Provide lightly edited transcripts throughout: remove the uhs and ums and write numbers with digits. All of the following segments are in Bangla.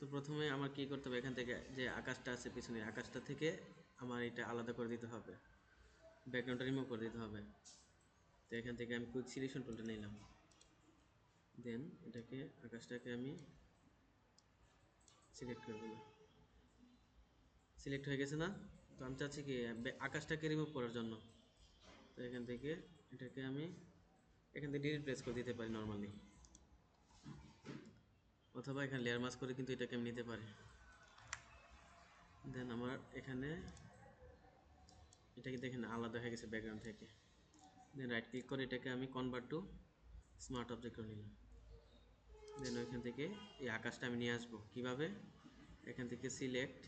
তো প্রথমে আমার কি করতে হবে, এখান থেকে যে আকাশটা আছে পিছনে আকাশটা থেকে আমার এটা আলাদা করে দিতে হবে, ব্যাকগ্রাউন্ডটা রিমুভ করে দিতে হবে। তো এখান থেকে আমি কুইক সিলেকশন টুলটা নিলাম, দেন এটাকে আকাশটাকে আমি সিলেক্ট করে দিলাম। সিলেক্ট হয়ে গেছে না? তো আমি চাচ্ছি কি আকাশটাকে রিমুভ করার জন্য, তো এখান থেকে এটাকে আমি এখান থেকে ডিলিট প্রেস করে দিতে পারি নর্মালি, অথবা এখানে লেয়ার মাস্ক করে কিন্তু এটাকে আমি নিতে পারি। দেন আমার এখানে এটাকে দেখেন আলাদা হয়ে গেছে ব্যাকগ্রাউন্ড থেকে। দেন রাইট ক্লিক করে এটাকে আমি কনভার্ট টু স্মার্ট অবজেক্ট করে নিলাম। দেন ওইখান থেকে এই আকাশটা আমি নিয়ে আসবো কীভাবে, এখান থেকে সিলেক্ট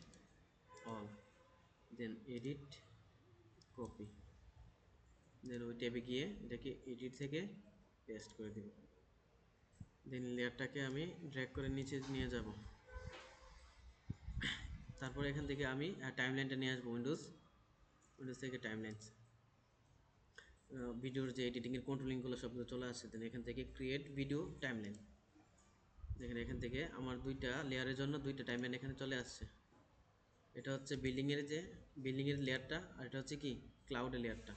অল, দেন এডিট কপি, দেন ওই ট্যাবে গিয়ে এটাকে এডিট থেকে পেস্ট করে দেব। দেন লেয়ারটাকে আমি ড্র্যাগ করে নিচে নিয়ে যাব। তারপরে এখান থেকে আমি টাইমলাইনটা নিয়ে আসবো, উইন্ডোজ থেকে টাইমলাইনস, ভিডিওর যে এডিটিংয়ের কন্ট্রোলিংগুলো সবগুলো চলে আসছে। দেন এখান থেকে ক্রিয়েট ভিডিও টাইমলাইন, দেখেন এখান থেকে আমার দুইটা লেয়ারের জন্য দুইটা টাইমলাইন এখানে চলে আসছে। এটা হচ্ছে বিল্ডিংয়ের লেয়ারটা, আর এটা হচ্ছে কি ক্লাউডের লেয়ারটা।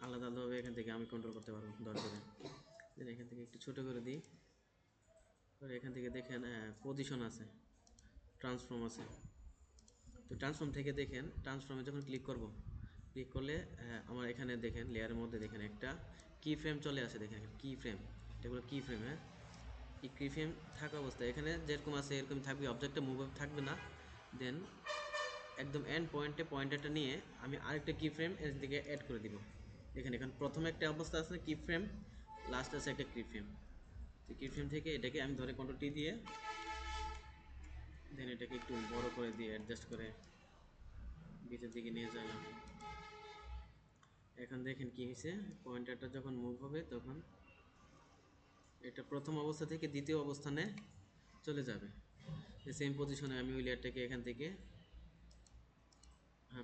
আলাদা আলাদাভাবে এখান থেকে আমি কন্ট্রোল করতে পারবো দরকারে। দেন এখান থেকে একটু ছোটো করে দিই, পরে এখান থেকে দেখেন পজিশন আছে, ট্রান্সফর্ম আছে। তো ট্রান্সফর্ম থেকে দেখেন ট্রান্সফর্মে যখন ক্লিক করব, ক্লিক করলে আমার এখানে দেখেন লেয়ারের মধ্যে দেখেন একটা কি ফ্রেম চলে আসে, দেখেন কি ফ্রেম, এগুলো কি ফ্রেম। হ্যাঁ, এই কি ফ্রেম থাকা অবস্থায় এখানে যেরকম আছে এরকম থাকবে, অবজেক্টটা মুভ থাকবে না। দেন একদম এন্ড পয়েন্টারটা নিয়ে আমি আরেকটা কি ফ্রেম এর দিকে অ্যাড করে দিব। দেখেন এখন প্রথমে একটা অবস্থা আছে কি ফ্রেম, লাস্ট আছে একটা কি ফ্রেম। তো কি ফ্রেম থেকে এটাকে আমি ধরে কন্ট্রোল টি দিয়ে দেন এটাকে একটু বড় করে দিয়ে অ্যাডজাস্ট করে ভিতর দিকে নিয়ে যাইলাম। এখন দেখেন কি হয়েছে, পয়েন্টারটা যখন মুভ হবে তখন এটা প্রথম অবস্থা থেকে দ্বিতীয় অবস্থানে চলে যাবে। সেম পজিশনে আমি ওই লেয়ারটাকে এখান থেকে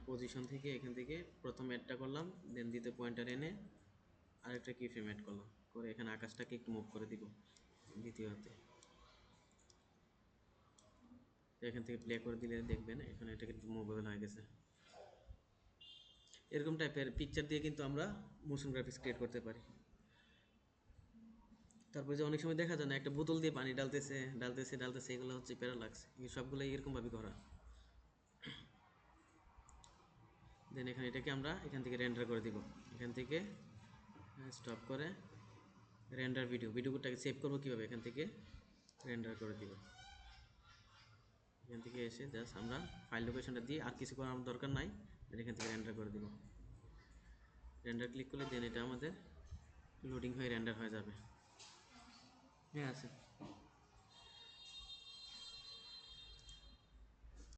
পজিশন থেকে এখান থেকে প্রথম অ্যাডটা করলাম, দেন দ্বিতীয় পয়েন্টার এনে আরেকটা কি ফ্রেম অ্যাড করলাম, করে এখানে আকাশটাকে একটু মুভ করে দিব দ্বিতীয়তে। এখান থেকে প্লে করে দিলে দেখবেন এখানে এটাকে মুভেবল হয়ে গেছে। এরকম টাইপের পিকচার দিয়ে কিন্তু আমরা মোশন গ্রাফিক্স ক্রিয়েট করতে পারি। তারপরে যে অনেক সময় দেখা যায় না, একটা বোতল দিয়ে পানি ডালতেছে, এগুলো হচ্ছে প্যারালাক্স, এই সবগুলো এরকমভাবে করা। দেন এখানে এটাকে আমরা এখান থেকে রেন্ডার করে দিব, এখান থেকে স্টপ করে রেন্ডার ভিডিওটাকে সেভ করবো কীভাবে, এখান থেকে রেন্ডার করে দিব। এখান থেকে এসে জাস্ট আমরা ফাইল লোকেশনটা দিয়ে আর কিছু করার দরকার নাই, এখান থেকে রেন্ডার করে দিব। রেন্ডার ক্লিক করলে দেন এটা আমাদের লোডিং হয়ে রেন্ডার হয়ে যাবে। হ্যাঁ আছে।